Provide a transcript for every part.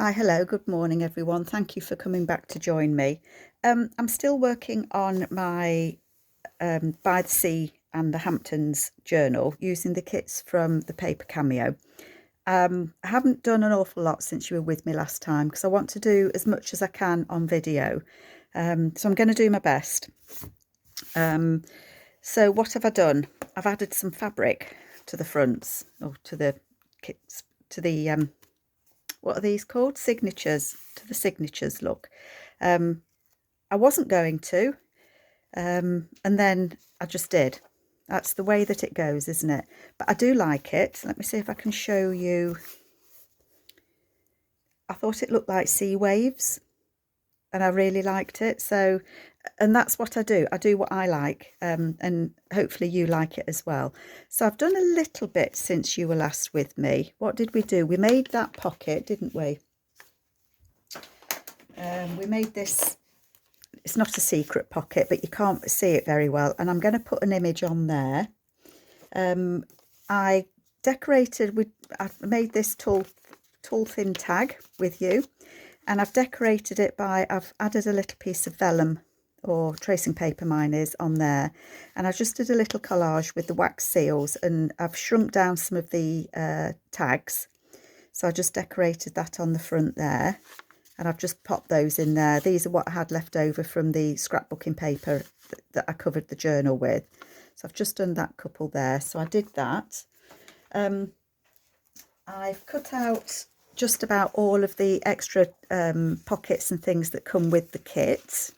Hi, hello, good morning everyone. Thank you for coming back to join me. I'm still working on my By the Sea and the Hamptons journal using the kits from the paper cameo. I haven't done an awful lot since you were with me last time because I want to do as much as I can on video. So I'm going to do my best. So what have I done? I've added some fabric to the fronts or to the kits, to the what are these called? Signatures, to the signatures look. I wasn't going to, and then I just did. That's the way that it goes, isn't it? But I do like it. Let me see if I can show you. I thought it looked like sea waves and I really liked it. So, and that's what I do. I do what I like, and hopefully you like it as well. So I've done a little bit since you were last with me. What did we do? We made that pocket, didn't we? We made this. It's not a secret pocket, but you can't see it very well. And I'm going to put an image on there. I decorated I made this tall thin tag with you, and I've decorated it I've added a little piece of vellum or tracing paper, mine is, on there, and I just did a little collage with the wax seals, and I've shrunk down some of the tags, so I just decorated that on the front there. And I've just popped those in there. These are what I had left over from the scrapbooking paper that I covered the journal with. So I've just done that couple there. So I did that. I've cut out just about all of the extra pockets and things that come with the kit.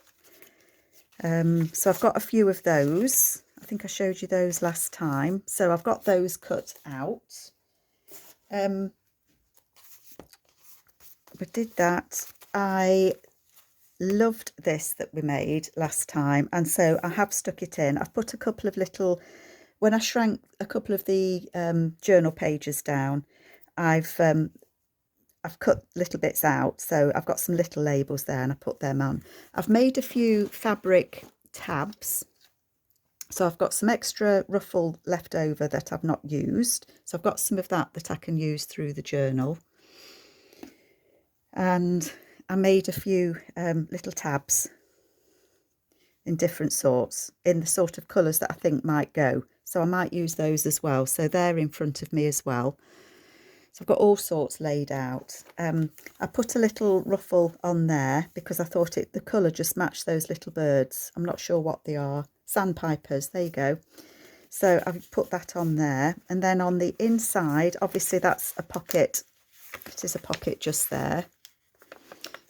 So I've got a few of those. I think I showed you those last time. So I've got those cut out. We did that. I loved this that we made last time, and so I have stuck it in. I've put a couple of little, when I shrank a couple of the journal pages down, I've cut little bits out, so I've got some little labels there and I put them on. I've made a few fabric tabs, so I've got some extra ruffle left over that I've not used, so I've got some of that I can use through the journal. And I made a few little tabs in different sorts, in the sort of colours that I think might go. So I might use those as well. So they're in front of me as well. So I've got all sorts laid out. I put a little ruffle on there because I thought the colour just matched those little birds. I'm not sure what they are. Sandpipers, there you go. So I've put that on there. And then on the inside, obviously that's a pocket. It is a pocket just there.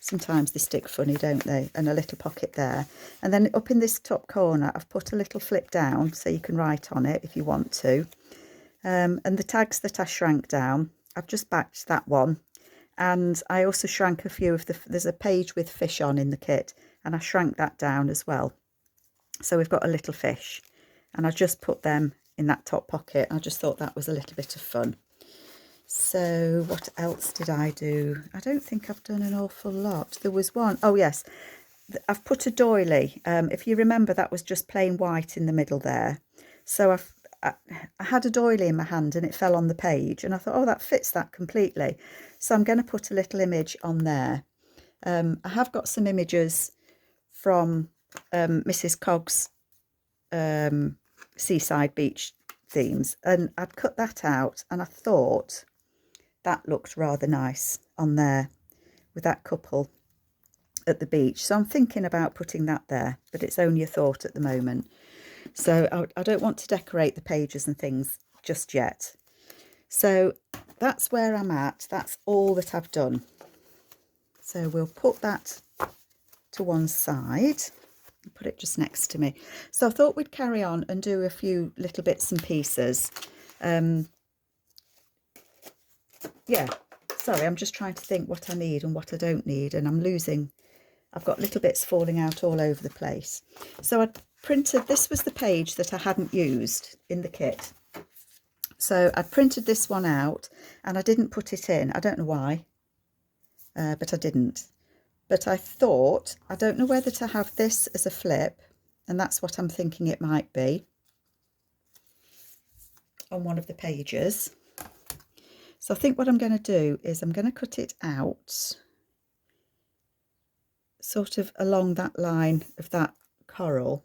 Sometimes they stick funny, don't they? And a little pocket there. And then up in this top corner, I've put a little flip down so you can write on it if you want to. And the tags that I shrank down, I've just backed that one. And I also shrank a few of there's a page with fish on in the kit, and I shrank that down as well. So we've got a little fish, and I just put them in that top pocket. I just thought that was a little bit of fun. So what else did I do? I don't think I've done an awful lot. There was one, oh yes, I've put a doily. If you remember, that was just plain white in the middle there. So I had a doily in my hand and it fell on the page, and I thought, oh, that fits that completely. So I'm going to put a little image on there. I have got some images from Mrs. Cogg's seaside beach themes, and I'd cut that out, and I thought that looked rather nice on there with that couple at the beach. So I'm thinking about putting that there, but it's only a thought at the moment. So I don't want to decorate the pages and things just yet. So that's where I'm at. That's all that I've done. So we'll put that to one side. Put it just next to me. So I thought we'd carry on and do a few little bits and pieces. Yeah, sorry, I'm just trying to think what I need and what I don't need, and I've got little bits falling out all over the place. So I printed, this was the page that I hadn't used in the kit. So I printed this one out and I didn't put it in. I don't know why, but I didn't. But I thought, I don't know whether to have this as a flip, and that's what I'm thinking it might be, on one of the pages. So I think what I'm going to do is I'm going to cut it out sort of along that line of that coral,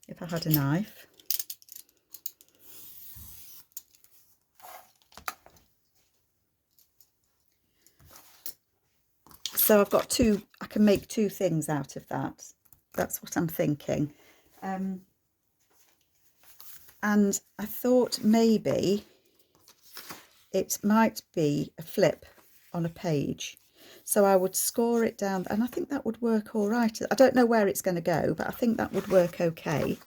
if I had a knife. So I've got two, I can make two things out of that. That's what I'm thinking. And I thought maybe it might be a flip on a page. So I would score it down, and I think that would work all right. I don't know where it's going to go, but I think that would work okay.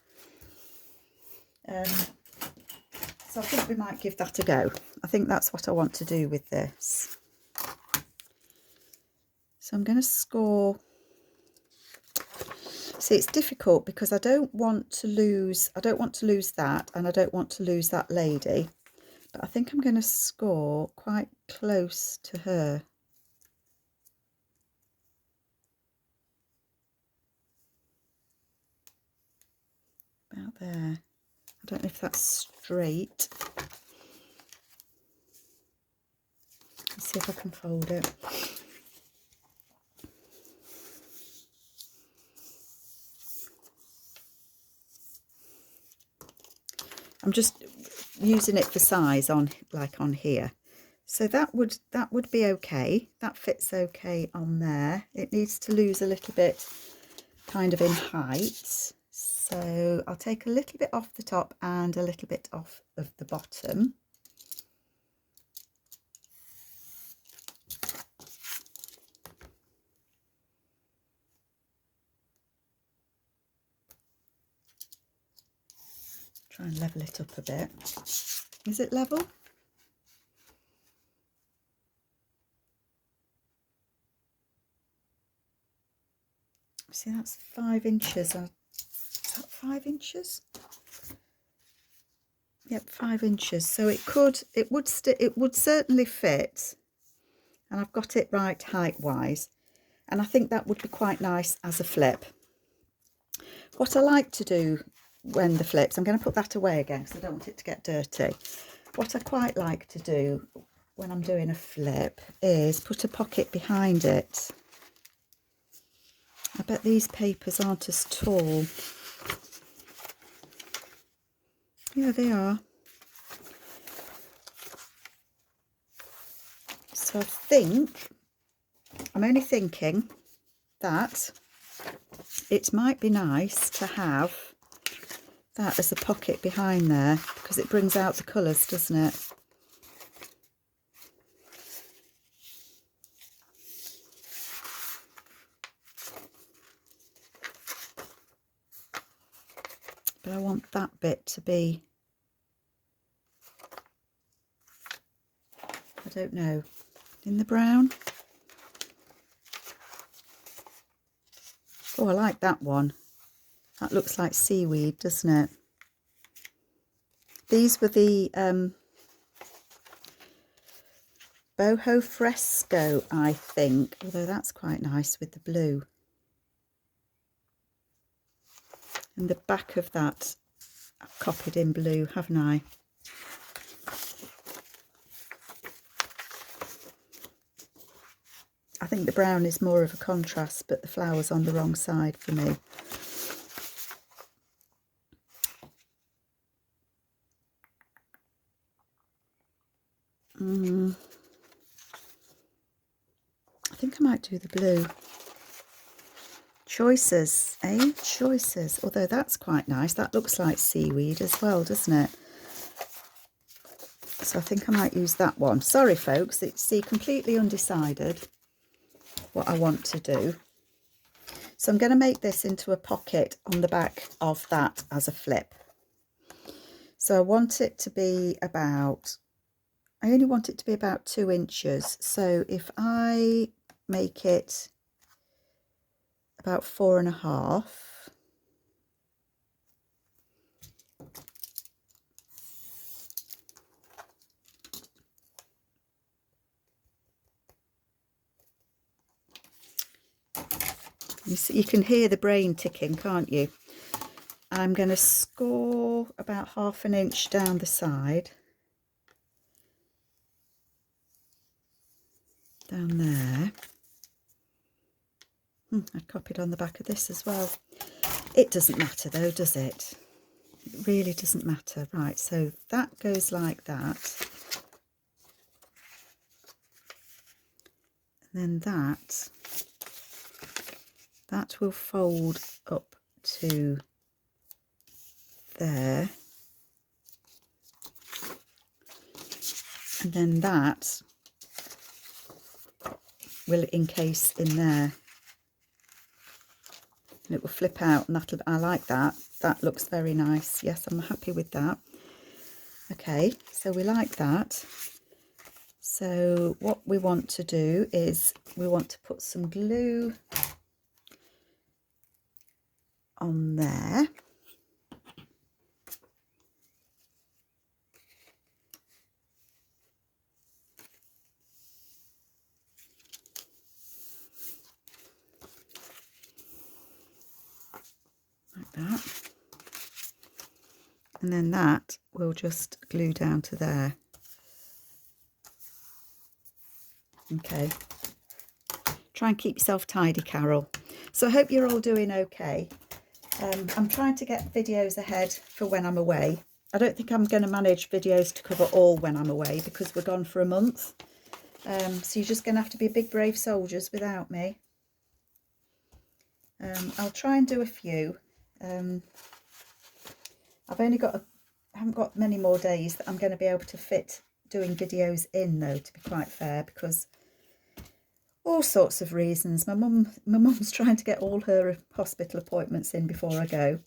So I think we might give that a go. I think that's what I want to do with this. So I'm going to score. See, it's difficult because I don't want to lose that, and I don't want to lose that lady. But I think I'm going to score quite close to her. About there. I don't know if that's straight. Let's see if I can fold it. I'm just using it for size on here. So that would be okay. That fits okay on there. It needs to lose a little bit kind of in height. So I'll take a little bit off the top and a little bit off of the bottom. Try and level it up a bit. Is it level? See, that's 5 inches. Is that 5 inches? Yep, 5 inches. So it would certainly fit, and I've got it right height wise, and I think that would be quite nice as a flip. What I like to do when the flips, I'm going to put that away again because I don't want it to get dirty. What I quite like to do when I'm doing a flip is put a pocket behind it. I bet these papers aren't as tall. Yeah, they are. So I think, I'm only thinking that it might be nice to have that as a pocket behind there, because it brings out the colours, doesn't it? But I want that bit to be, I don't know, in the brown. Oh, I like that one. That looks like seaweed, doesn't it? These were the Boho Fresco, I think, although that's quite nice with the blue. And the back of that I've copied in blue, haven't I? I think the brown is more of a contrast, but the flower's on the wrong side for me. I think I might do the blue. Choices, eh? Choices. Although that's quite nice. That looks like seaweed as well, doesn't it? So I think I might use that one. Sorry, folks. It's completely undecided what I want to do. So I'm going to make this into a pocket on the back of that as a flip. So I want it to be about, I only want it to be about 2 inches. So if I make it about 4.5, you can hear the brain ticking, can't you? I'm going to score about 1/2 inch down the side. down there. I copied on the back of this as well. It doesn't matter though, does it? It really doesn't matter. Right, so that goes like that. And then that will fold up to there. And then that will encase in there. And it will flip out, and I like that. That looks very nice. Yes, I'm happy with that. Okay, so we like that. So what we want to do is we want to put some glue on there. Like that. And then that will just glue down to there. Okay. Try and keep yourself tidy, Carol. So I hope you're all doing okay. I'm trying to get videos ahead for when I'm away. I don't think I'm going to manage videos to cover all when I'm away because we're gone for a month. So you're just going to have to be big brave soldiers without me. I'll try and do a few. I haven't got many more days that I'm going to be able to fit doing videos in though, to be quite fair, because all sorts of reasons. My mum's trying to get all her hospital appointments in before I go.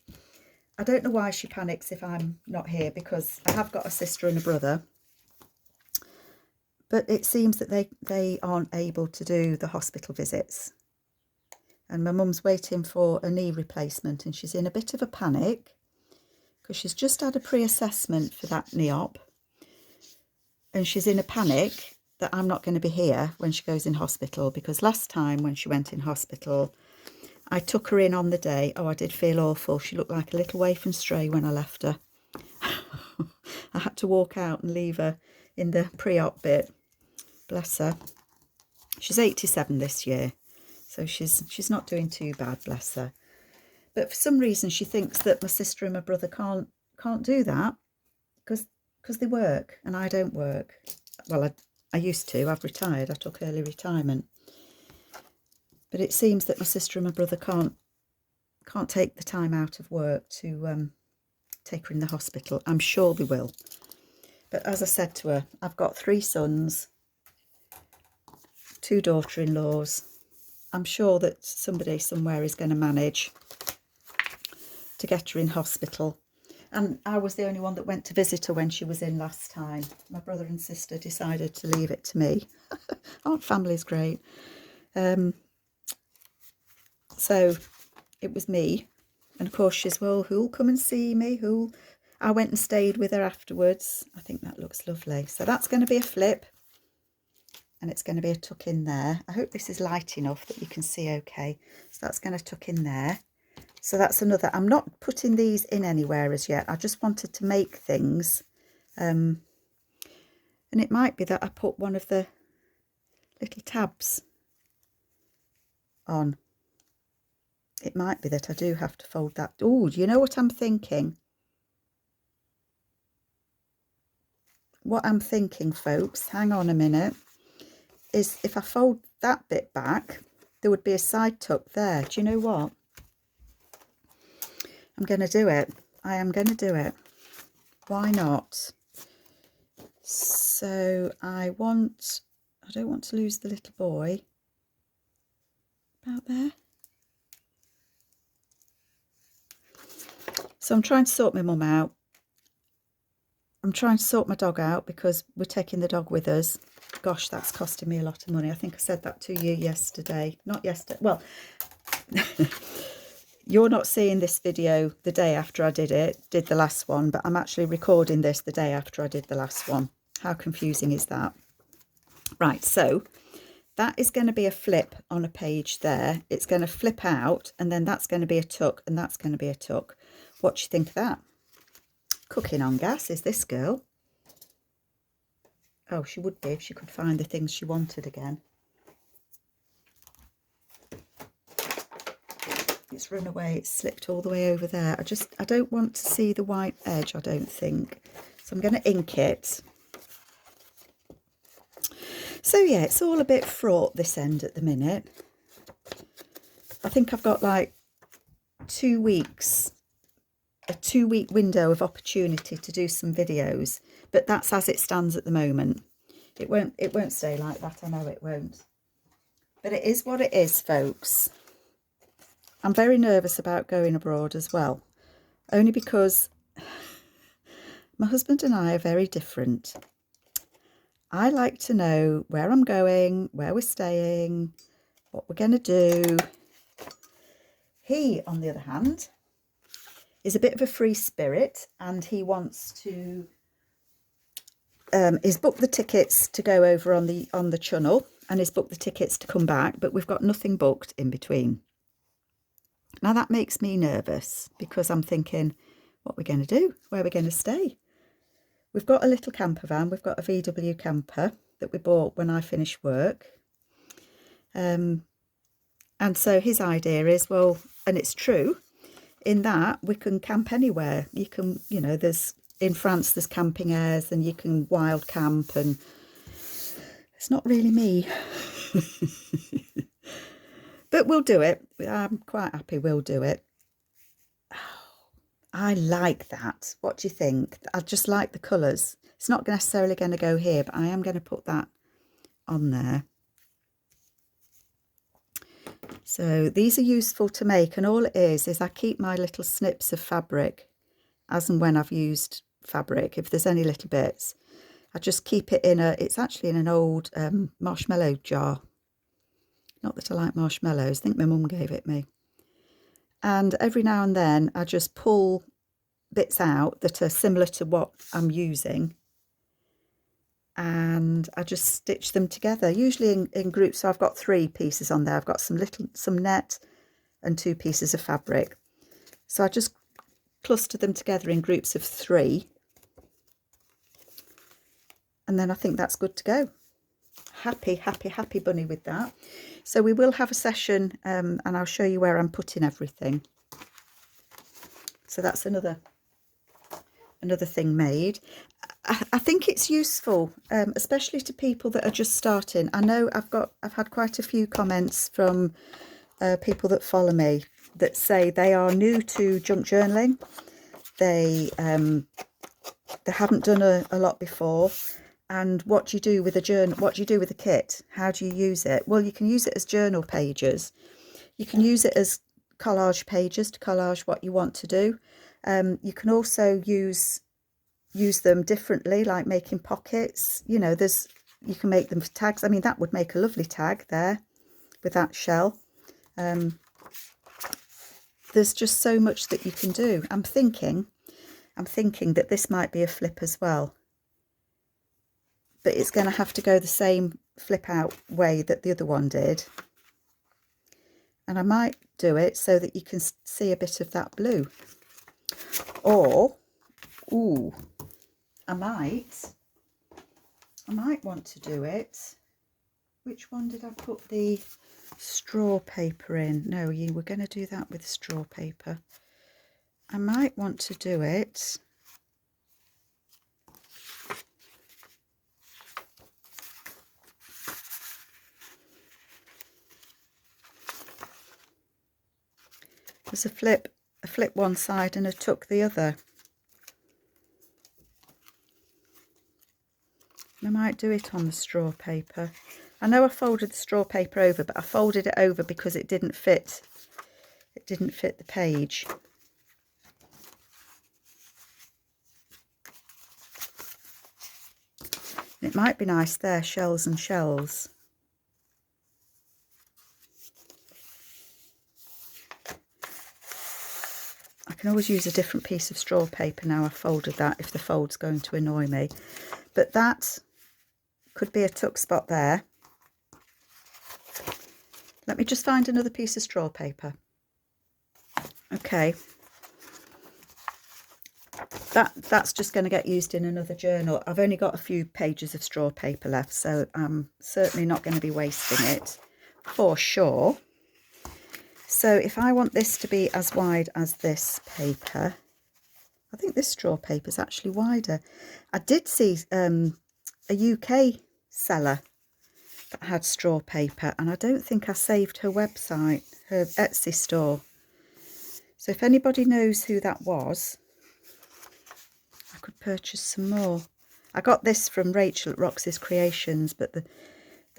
I don't know why she panics if I'm not here, because I have got a sister and a brother. But it seems that they aren't able to do the hospital visits. And my mum's waiting for a knee replacement, and she's in a bit of a panic because she's just had a pre-assessment for that knee op. And she's in a panic that I'm not going to be here when she goes in hospital, because last time when she went in hospital, I took her in on the day. Oh, I did feel awful. She looked like a little waif and stray when I left her. I had to walk out and leave her in the pre-op bit. Bless her. She's 87 this year, so she's not doing too bad, bless her. But for some reason she thinks that my sister and my brother can't do that because they work and I don't work. Well, I used to. I've retired. I took early retirement. But it seems that my sister and my brother can't take the time out of work to take her in the hospital. I'm sure they will. But as I said to her, I've got 3 sons, 2 daughter-in-laws. I'm sure that somebody somewhere is going to manage to get her in hospital. And I was the only one that went to visit her when she was in last time. My brother and sister decided to leave it to me. Aren't families great? So it was me. And of course she's, well, who'll come and see me? I went and stayed with her afterwards. I think that looks lovely. So that's going to be a flip. And it's going to be a tuck in there. I hope this is light enough that you can see okay. So that's going to tuck in there. So that's another. I'm not putting these in anywhere as yet. I just wanted to make things. And it might be that I put one of the little tabs on. It might be that I do have to fold that. Oh, do you know what I'm thinking? What I'm thinking, folks, hang on a minute, is if I fold that bit back, there would be a side tuck there. Do you know what? I'm going to do it. I am going to do it. Why not? So I don't want to lose the little boy. About there. So I'm trying to sort my mum out. I'm trying to sort my dog out because we're taking the dog with us. Gosh, that's costing me a lot of money. I think I said that to you yesterday. Not yesterday. Well, you're not seeing this video the day after I did the last one, but I'm actually recording this the day after I did the last one. How confusing is that? Right, so that is going to be a flip on a page there. It's going to flip out, and then that's going to be a tuck, and that's going to be a tuck. What do you think of that? Cooking on gas is this girl. Oh, she would be if she could find the things she wanted again. it's run away, it's slipped all the way over there. I don't want to see the white edge, I don't think. So I'm going to ink it. So yeah, it's all a bit fraught this end at the minute. I think I've got like 2 weeks, a 2-week window of opportunity to do some videos, but that's as it stands at the moment. It won't stay like that, I know it won't. But it is what it is, folks. I'm very nervous about going abroad as well, only because my husband and I are very different. I like to know where I'm going, where we're staying, what we're going to do. He, on the other hand, is a bit of a free spirit, and he wants to he's booked the tickets to go over on the channel, and he's booked the tickets to come back, but we've got nothing booked in between. Now that makes me nervous, because I'm thinking, what are we going to do? Where are we going to stay? We've got a little camper van. We've got a VW camper that we bought when I finished work. And so his idea is, well, and it's true, in that we can camp anywhere. You can, you know, in France there's camping airs, and you can wild camp, and it's not really me. But we'll do it. I'm quite happy we'll do it. I like that. What do you think? I just like the colours. It's not necessarily going to go here, but I am going to put that on there. So these are useful to make, and all it is I keep my little snips of fabric as and when I've used fabric. If there's any little bits, I just keep it in it's actually in an old marshmallow jar. Not that I like marshmallows, I think my mum gave it me. And every now and then I just pull bits out that are similar to what I'm using, and I just stitch them together, usually in groups. So I've got 3 pieces on there. I've got some net and 2 pieces of fabric. So I just cluster them together in groups of 3, and then I think that's good to go. Happy, happy, happy bunny with that. So we will have a session, and I'll show you where I'm putting everything. So that's another thing made. I think it's useful, especially to people that are just starting. I know I've had quite a few comments from people that follow me that say they are new to junk journaling. They haven't done a lot before. And what do you do with a journal? What do you do with a kit? How do you use it? Well, you can use it as journal pages. You can use it as collage pages to collage what you want to do. You can also use them differently, like making pockets. You know, you can make them for tags. I mean, that would make a lovely tag there with that shell. There's just so much that you can do. I'm thinking that this might be a flip as well, but it's going to have to go the same flip out way that the other one did. And I might do it so that you can see a bit of that blue. Or, ooh, I might want to do it. Which one did I put the straw paper in? No, you were going to do that with straw paper. I might want to do it. There's a flip one side and a tuck the other. I might do it on the straw paper. I know I folded the straw paper over, but I folded it over because it didn't fit. It didn't fit the page. It might be nice there, shells and shells. I can always use a different piece of straw paper now I've folded that, if the fold's going to annoy me. But that could be a tuck spot there. Let me just find another piece of straw paper. Okay. That's just going to get used in another journal. I've only got a few pages of straw paper left, so I'm certainly not going to be wasting it for sure. So if I want this to be as wide as this paper, I think this straw paper is actually wider. I did see a UK seller that had straw paper, and I don't think I saved her website, her Etsy store. So if anybody knows who that was, I could purchase some more. I got this from Rachel at Roxy's Creations, but the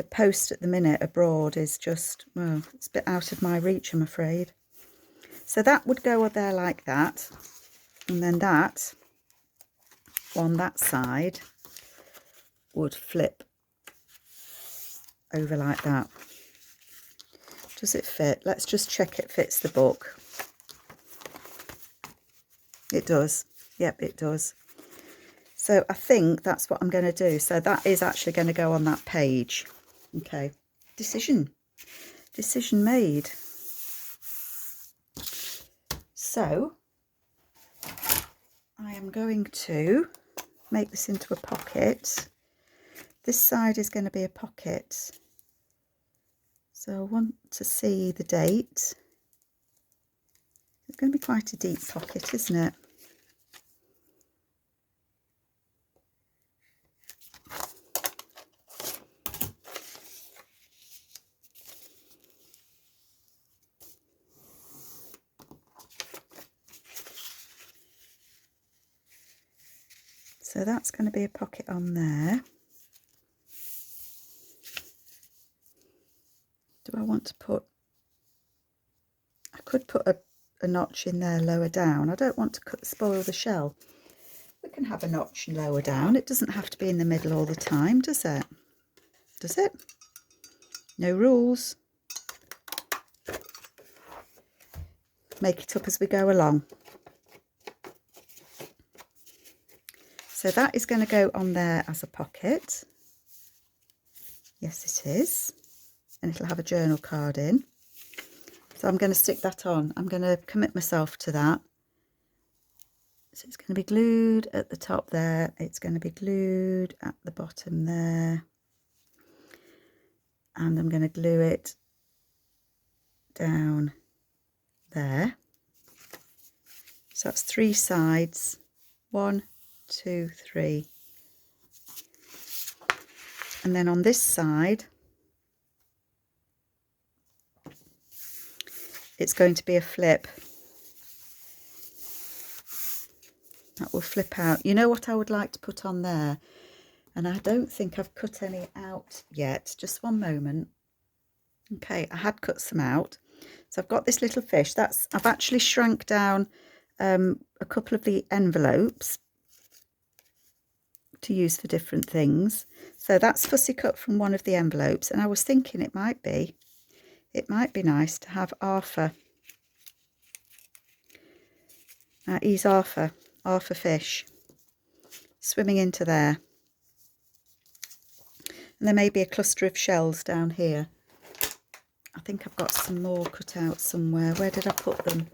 post at the minute abroad is just, well, it's a bit out of my reach, I'm afraid. So that would go there like that, and then that on that side would flip over like that. Does it fit? Let's just check it fits the book. It does. Yep, it does. So I think that's what I'm going to do. So that is actually going to go on that page. Okay. Decision made. So I am going to make this into a pocket. This side is going to be a pocket. So I want to see the date. It's going to be quite a deep pocket, isn't it? So that's going to be a pocket on there. Do I want to put, I could put a notch in there lower down. I don't want to spoil the shell. We can have a notch lower down. It doesn't have to be in the middle all the time, does it? Does it? No rules. Make it up as we go along. So that is going to go on there as a pocket. Yes, it is. And it'll have a journal card in. So I'm going to stick that on. I'm going to commit myself to that. So it's going to be glued at the top there. It's going to be glued at the bottom there. And I'm going to glue it down there. So that's 3 sides. 1, 2, 3. And then on this side, it's going to be a flip. That will flip out. You know what I would like to put on there? And I don't think I've cut any out yet. Just one moment. Okay, I had cut some out. So I've got this little fish. I've actually shrank down a couple of the envelopes to use for different things. So that's fussy cut from one of the envelopes, and I was thinking it might be nice to have Arthur. He's Arthur fish swimming into there. And there may be a cluster of shells down here. I think I've got some more cut out somewhere. Where did I put them?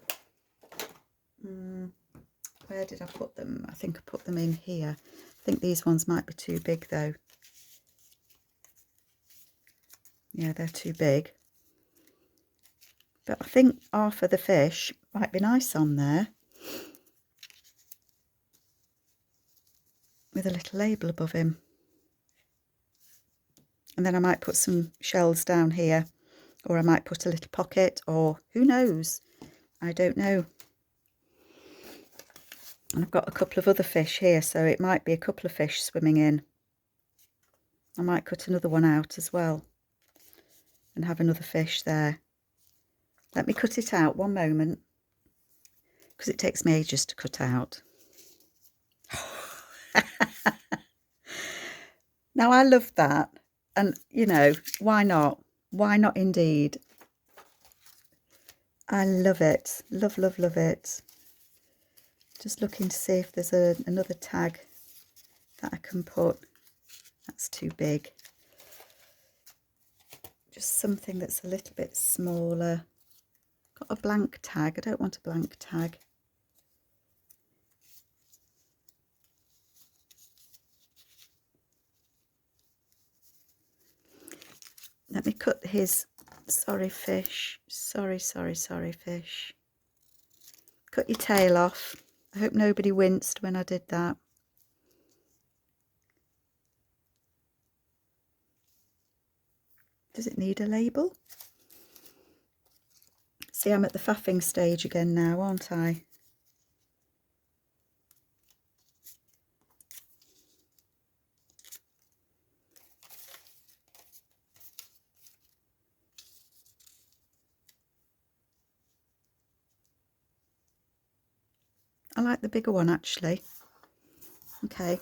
Where did I put them? I think I put them in here. I think these ones might be too big though. Yeah, they're too big. But I think Arthur the fish might be nice on there. With a little label above him. And then I might put some shells down here. Or I might put a little pocket, or who knows? I don't know. And I've got a couple of other fish here, so it might be a couple of fish swimming in. I might cut another one out as well and have another fish there. Let me cut it out one moment, because it takes me ages to cut out. Now I love that, and you know, why not? Why not indeed? I love it. Love, love, love it. Just looking to see if there's another tag that I can put. That's too big. Just something that's a little bit smaller. Got a blank tag. I don't want a blank tag. Let me cut his Sorry, fish. Sorry, sorry, sorry, fish. Cut your tail off. I hope nobody winced when I did that. Does it need a label? See, I'm at the faffing stage again now, aren't I? I like the bigger one actually. Okay.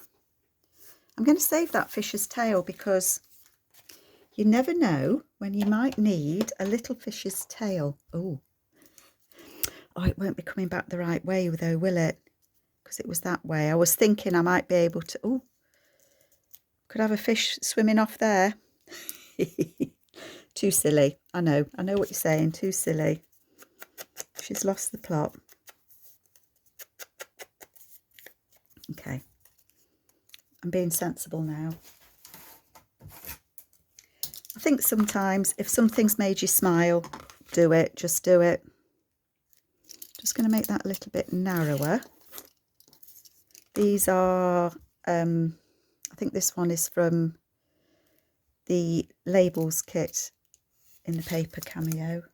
I'm going to save that fish's tail because you never know when you might need a little fish's tail. Oh, it won't be coming back the right way though, will it? Because it was that way. I was thinking I might be able to... Oh, could have a fish swimming off there. Too silly. I know what you're saying. Too silly. She's lost the plot. Okay. I'm being sensible now. I think sometimes if something's made you smile, do it. Just do it. Just going to make that a little bit narrower. These are, I think this one is from the labels kit in the paper Cameo.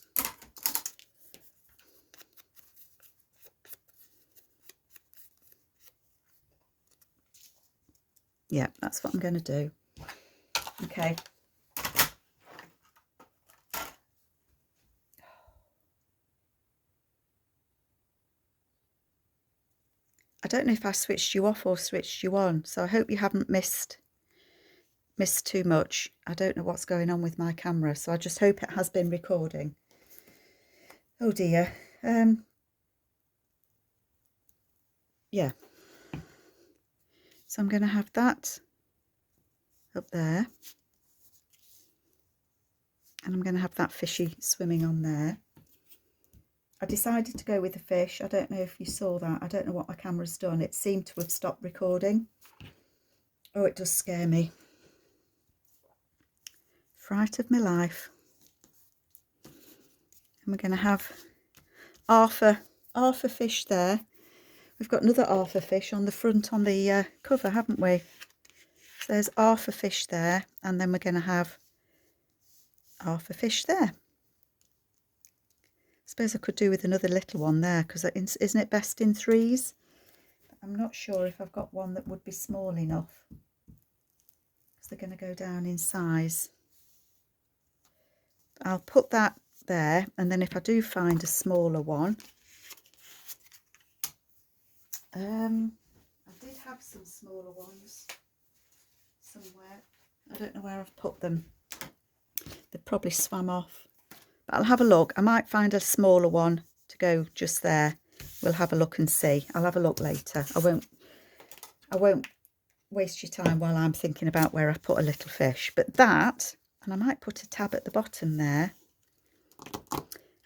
Yeah, that's what I'm going to do. Okay. I don't know if I switched you off or switched you on, so I hope you haven't missed too much. I don't know what's going on with my camera, so I just hope it has been recording. Oh dear. Yeah. So I'm going to have that up there. And I'm going to have that fishy swimming on there. I decided to go with the fish. I don't know if you saw that. I don't know what my camera's done. It seemed to have stopped recording. Oh, it does scare me. Fright of my life. And we're going to have half a fish there. We've got another half a fish on the front on the cover, haven't we? So there's half a fish there, and then we're going to have half a fish there. I suppose I could do with another little one there, because isn't it best in threes? I'm not sure if I've got one that would be small enough, because they're going to go down in size. I'll put that there, and then if I do find a smaller one, I did have some smaller ones somewhere. I don't know where I've put them. They've probably swam off. But I'll have a look. I might find a smaller one to go just there. We'll have a look and see. I'll have a look later. I won't waste your time while I'm thinking about where I put a little fish. But that, and I might put a tab at the bottom there.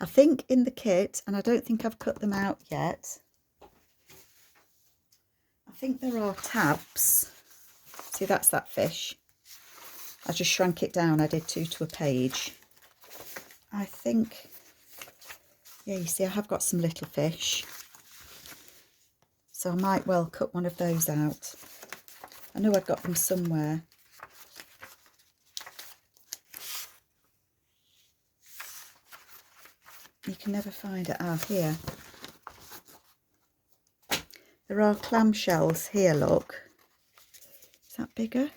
I think in the kit, and I don't think I've cut them out yet, I think there are tabs. See, that's that fish. I just shrank it down. I did 2 to a page. I think, yeah, you see I have got some little fish, so I might well cut one of those out. I know I've got them somewhere. You can never find it. Ah, here. There are clamshells here, look. Is that bigger?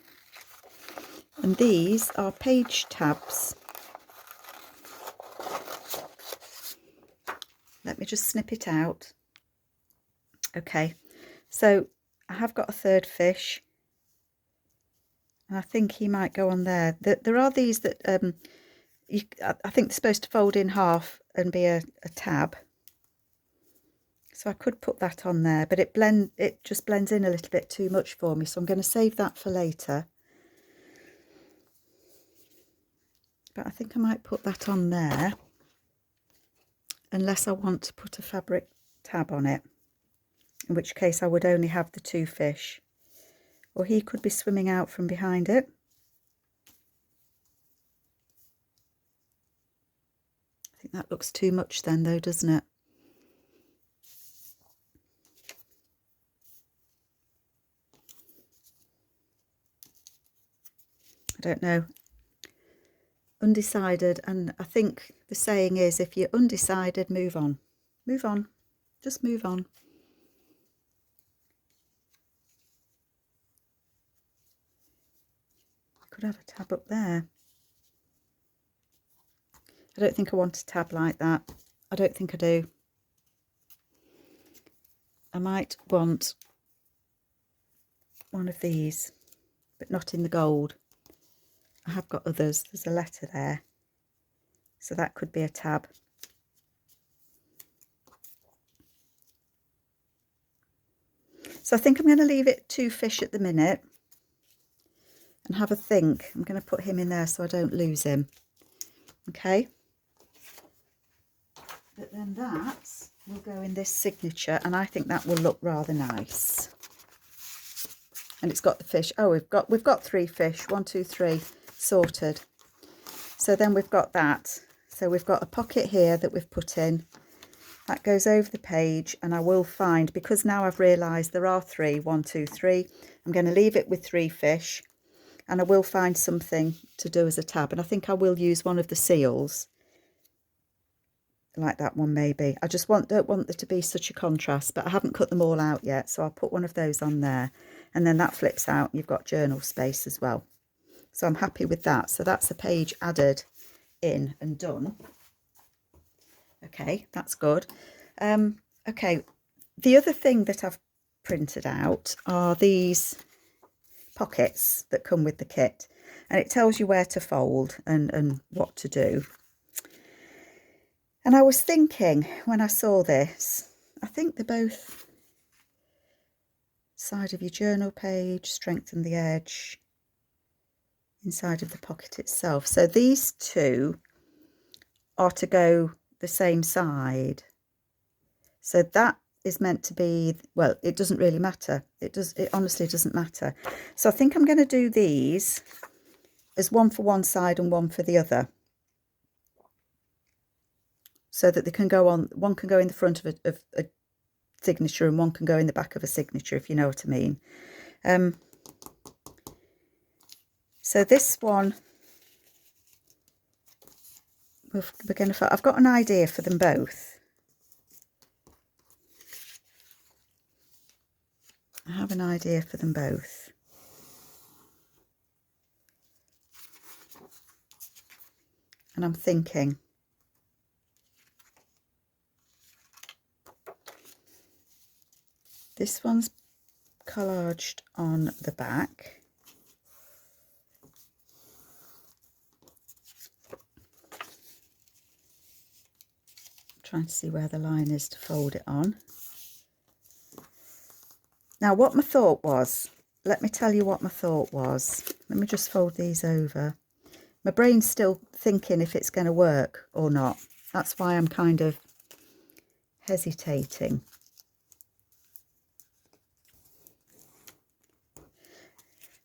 And these are page tabs. Let me just snip it out. Okay, so I have got a third fish, and I think he might go on there. There are these that I think they're supposed to fold in half and be a tab. So I could put that on there, but it just blends in a little bit too much for me, so I'm going to save that for later. But I think I might put that on there, unless I want to put a fabric tab on it, in which case I would only have the 2 fish. Or he could be swimming out from behind it. That looks too much then though, doesn't it? I don't know. Undecided, and I think the saying is, if you're undecided, move on. Move on. Just move on. I could have a tab up there. I don't think I want a tab like that. I don't think I do. I might want one of these, but not in the gold. I have got others. There's a letter there, so that could be a tab. So I think I'm going to leave it 2 fish at the minute and have a think. I'm going to put him in there so I don't lose him. Okay. But then that will go in this signature, and I think that will look rather nice. And it's got the fish. Oh, we've got 3 fish. 1, 2, 3 sorted. So then we've got that. So we've got a pocket here that we've put in. That goes over the page, and I will find, because now I've realised there are 3, 1, 2, 3. I'm going to leave it with 3 fish, and I will find something to do as a tab. And I think I will use one of the seals, like that one maybe. I just don't want there to be such a contrast, but I haven't cut them all out yet, so I'll put one of those on there, and then that flips out. You've got journal space as well, so I'm happy with that. So that's a page added in and done. Okay, that's good. Okay, the other thing that I've printed out are these pockets that come with the kit, and it tells you where to fold and what to do. And I was thinking when I saw this, I think they're both side of your journal page, strengthen the edge, inside of the pocket itself. So these 2 are to go the same side. So that is meant to be, well, it doesn't really matter. It honestly doesn't matter. So I think I'm going to do these as one for one side and one for the other, so that they can go on, one can go in the front of a signature and one can go in the back of a signature, if you know what I mean. So this one, we're going to, I've got an idea for them both. I have an idea for them both. And I'm thinking, this one's collaged on the back. I'm trying to see where the line is to fold it on. Now, what my thought was, let me tell you what my thought was. Let me just fold these over. My brain's still thinking if it's going to work or not. That's why I'm kind of hesitating.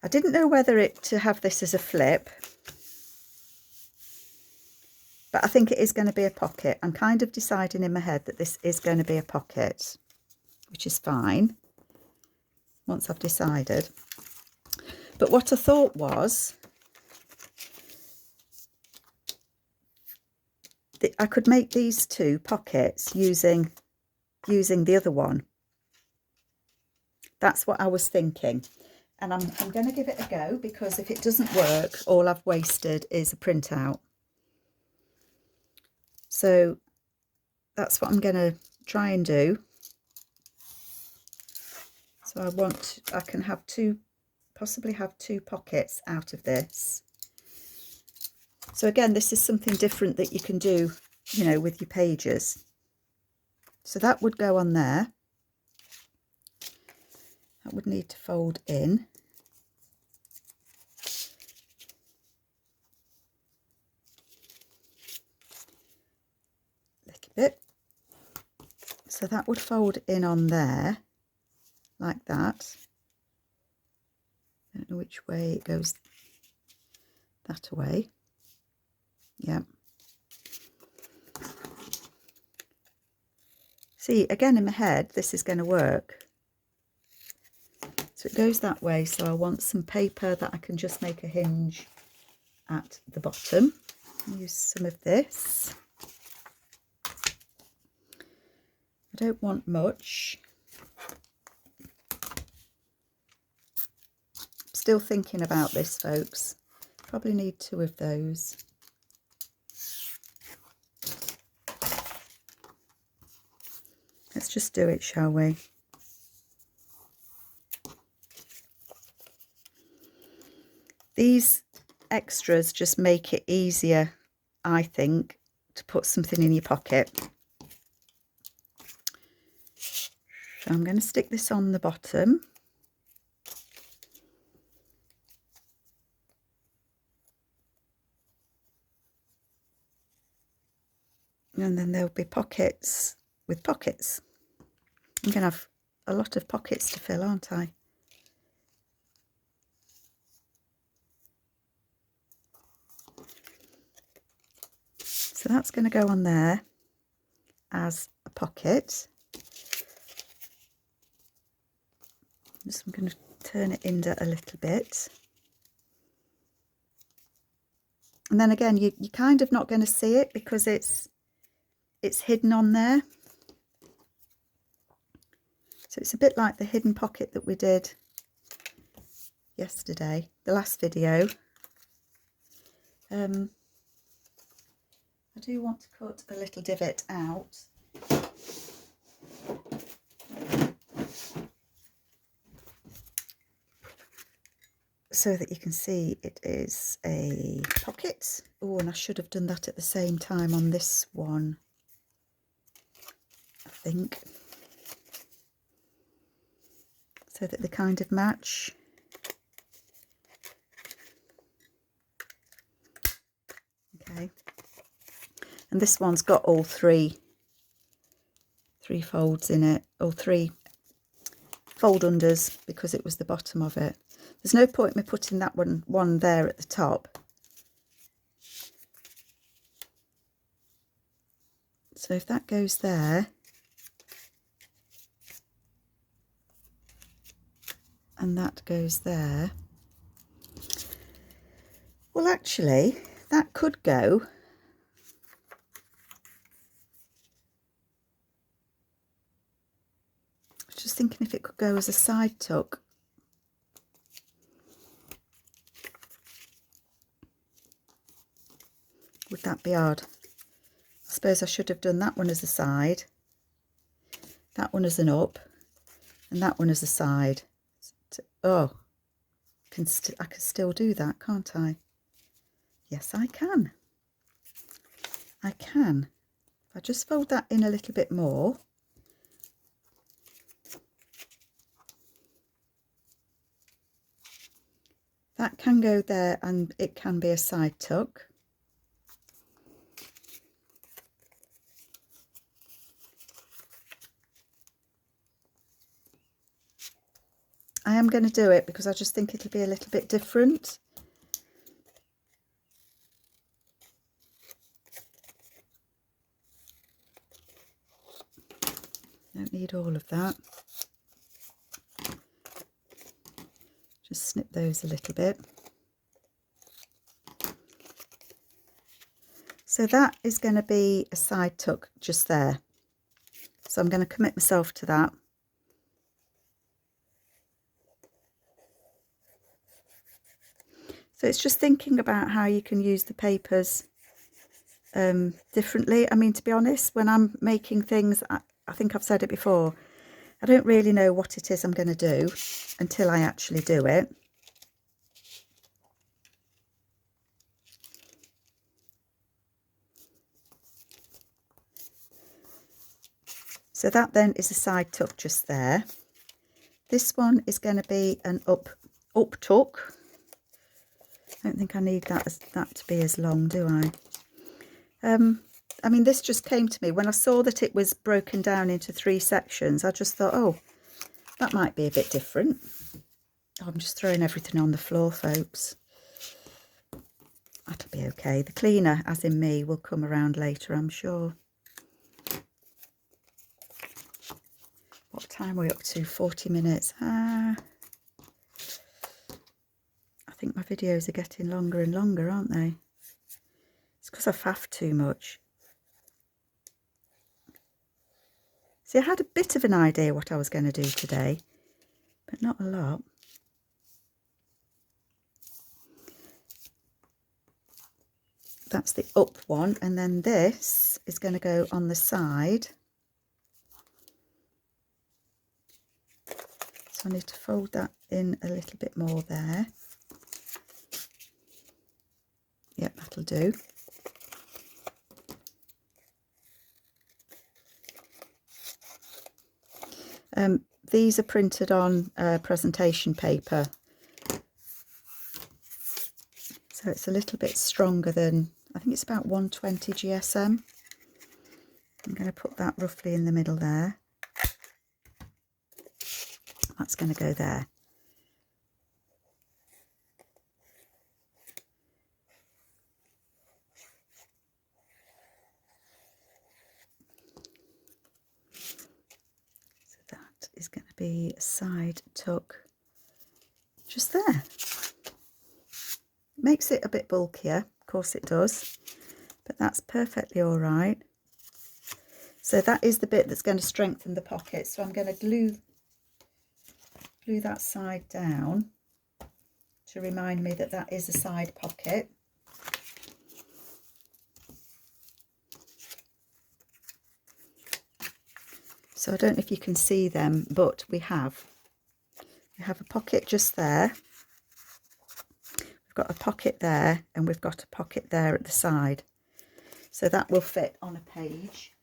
I didn't know whether to have this as a flip, but I think it is going to be a pocket. I'm kind of deciding in my head that this is going to be a pocket, which is fine once I've decided. But what I thought was that I could make these 2 pockets using the other one. That's what I was thinking. And I'm going to give it a go, because if it doesn't work, all I've wasted is a printout. So that's what I'm going to try and do. So I can have possibly have 2 pockets out of this. So again, this is something different that you can do, you know, with your pages. So that would go on there. That would need to fold in. A little bit. So that would fold in on there, like that. I don't know which way it goes. That way. Yeah. See, again in my head, this is going to work. So it goes that way. So I want some paper that I can just make a hinge at the bottom. Use some of this. I don't want much. Still thinking about this, folks. Probably need 2 of those. Let's just do it, shall we? These extras just make it easier, I think, to put something in your pocket. So I'm going to stick this on the bottom. And then there'll be pockets with pockets. I'm going to have a lot of pockets to fill, aren't I? So that's going to go on there as a pocket. Just I'm going to turn it in a little bit. And then again, you're kind of not going to see it because it's hidden on there. So it's a bit like the hidden pocket that we did yesterday, the last video. I do want to cut a little divot out. So that you can see it is a pocket. Oh, and I should have done that at the same time on this one, I think. So that they kind of match. Okay. And this one's got all three folds in it, all 3 fold unders, because it was the bottom of it. There's no point in me putting that one there at the top. So if that goes there, and that goes there, well, actually, that could go just thinking if it could go as a side tuck. Would that be odd? I suppose I should have done that one as a side, that one as an up, and that one as a side. Oh, I can still do that, can't I? Yes, I can. I can. If I just fold that in a little bit more. That can go there and it can be a side tuck. I am going to do it because I just think it'll be a little bit different. Don't need all of that. Just snip those a little bit. So that is going to be a side tuck just there. So I'm going to commit myself to that. So it's just thinking about how you can use the papers differently. I mean, to be honest, when I'm making things, I think I've said it before, I don't really know what it is I'm going to do until I actually do it. So that then is a side tuck just there. This one is going to be an up tuck. I don't think I need that to be as long, do I? I mean, this just came to me when I saw that it was broken down into 3 sections. I just thought, oh, that might be a bit different. Oh, I'm just throwing everything on the floor, folks. That'll be okay. The cleaner, as in me, will come around later, I'm sure. What time are we up to? 40 minutes. I think my videos are getting longer and longer, aren't they? It's because I faff too much. See, I had a bit of an idea what I was going to do today, but not a lot. That's the up one, and then this is going to go on the side. So I need to fold that in a little bit more there. Yep, that'll do. These are printed on presentation paper. So it's a little bit stronger than, I think it's about 120 GSM. I'm going to put that roughly in the middle there. That's going to go there. So that is going to be a side tuck just there. Makes it a bit bulkier, of course it does, but that's perfectly all right. So that is the bit that's going to strengthen the pocket. So I'm going to glue that side down to remind me that that is a side pocket. So I don't know if you can see them, but we have a pocket just there. We've got a pocket there, and we've got a pocket there at the side. So that will fit on a page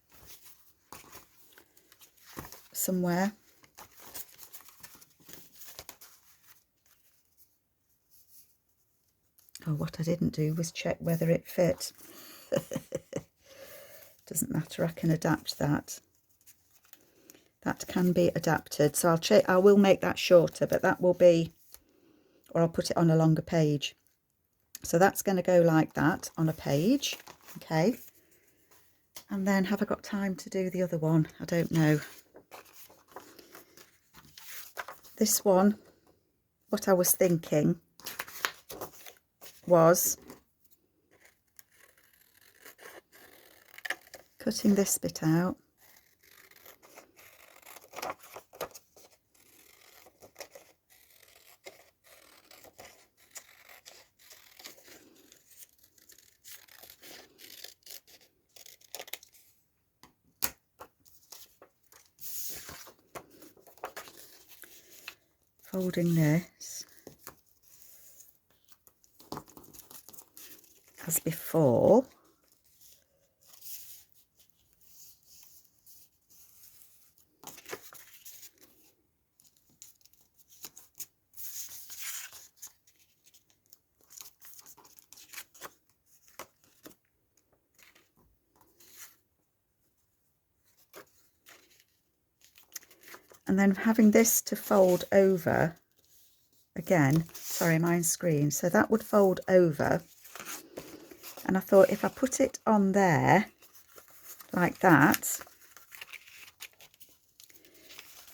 somewhere. Oh, what I didn't do was check whether it fit. Doesn't matter, I can adapt that. That can be adapted. So I'll check. I will make that shorter, but that will be, or I'll put it on a longer page. So that's going to go like that on a page. Okay. And then have I got time to do the other one? I don't know. This one, what I was thinking was cutting this bit out. Folding this as before. And then having this to fold over again, sorry, mine's screen, so that would fold over. And I thought if I put it on there like that,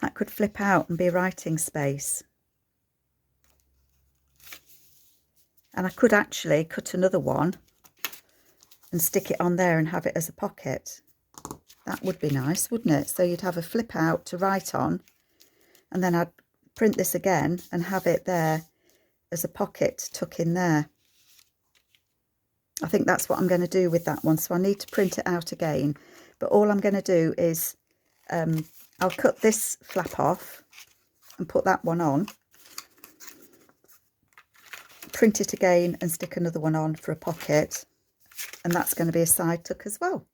that could flip out and be writing space. And I could actually cut another one and stick it on there and have it as a pocket. That would be nice, wouldn't it? So you'd have a flip out to write on, and then I'd print this again and have it there as a pocket tuck in there. I think that's what I'm going to do with that one. So I need to print it out again. But all I'm going to do is I'll cut this flap off and put that one on. Print it again and stick another one on for a pocket. And that's going to be a side tuck as well.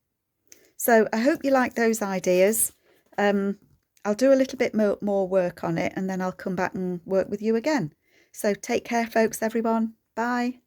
So I hope you like those ideas. I'll do a little bit more work on it, and then I'll come back and work with you again. So take care, folks, everyone. Bye.